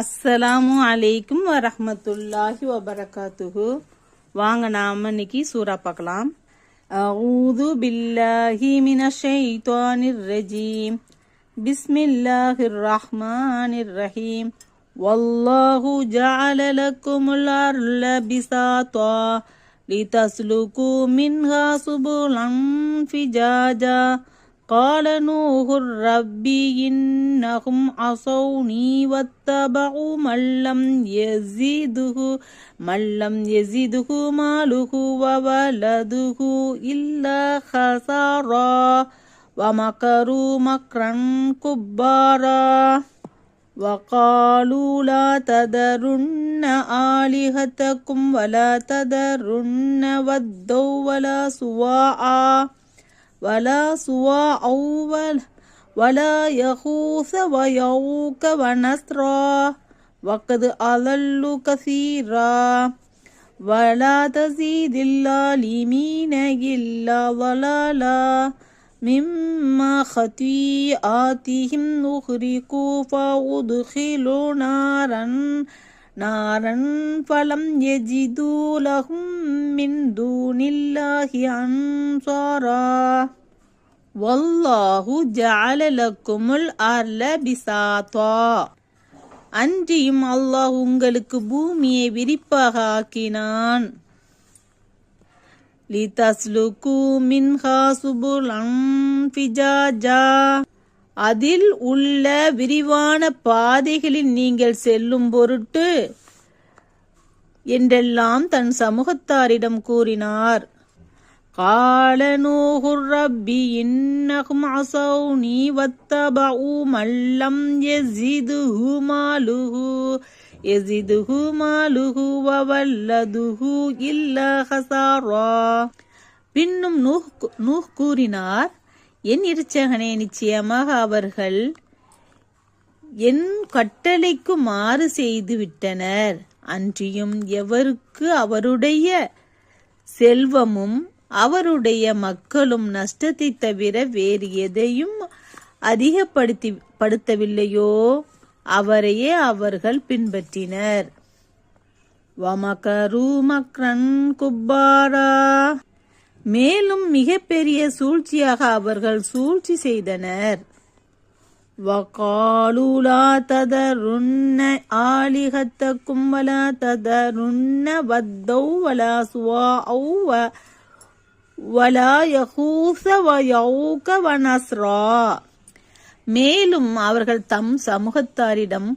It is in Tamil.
அஸ்ஸலாமு அலைக்கும் வரஹ்மத்துல்லாஹி வபரகாத்துஹு. வாங்க நாம இன்னைக்கு சூரா பார்க்கலாம். அஊது பில்லாஹி மினஷ் ஷைத்தானிர் ரஜீம். பிஸ்மில்லாஹிர் ரஹ்மானிர் ரஹீம். வல்லாஹு ஜஅல லக்குமுல் அர்ல பிசாத்தா லிதஸ்லுகு மின்ஹா சுபுலன் ஃபிஜாஜா. قال نوح رب إنهم عصوني واتبعوا من لم يزده ماله وولده إلا خسارا ومكروا مكرا كبارا. وقالوا لا تذرن آلهتكم ولا تذرن ودا ولا سواعا ولا يغوث ويعوق ونسرا وقد أضلوا كثيرا ولا تزيد الظالمين إلا ضلالا. مما خطيئاتهم أغرقوا فأدخلوا نارا فلم يجدوا لهم من دون الله أنصارا. والله جعل لكم الأرض بساطا. அன்றியும் அல்லாஹ் உங்களுக்கு பூமியை விரிப்பாக ஆக்கினான். லிதஸ்லுகு மின்ஹா சுபுலன் ஃபிஜாஜா. அதில் உள்ள விரிவான பாதைகளில் நீங்கள் செல்லும் பொருட்டு என்றெல்லாம் தன் சமூகத்தாரிடம் கூறினார். قال نوح رب إنهم عصوني واتبعوا من لم يزده ماله وولده إلا خسارا. பின்னும் நூஹ் கூறினார், என் இரட்சகனே, நிச்சயமாக அவர்கள் என் கட்டளைக்கு மாறு செய்து விட்டனர். அன்றியும் எவருக்கு அவருடைய செல்வமும் அவருடைய மக்களும் நஷ்டத்தை தவிர வேறு எதையும் அதிகப்படுத்தவில்லையோ அவரையே அவர்கள் பின்பற்றினர். வமகரு மக்ரன் குப்பாரா. மேலும் மிகப்பெரிய சூழ்ச்சியாக அவர்கள் சூழ்ச்சி செய்தனர். وَقَالُوا لَا تَذَرُنَّ آلِهَتَكُمْ وَلَا تَذَرُنَّ وَدًّا وَلَا سُوَاعًا وَلَا يَغُوثَ وَيَعُوقَ وَنَسْرًا. மேலும் அவர்கள் தம் சமூகத்தாரிடம்,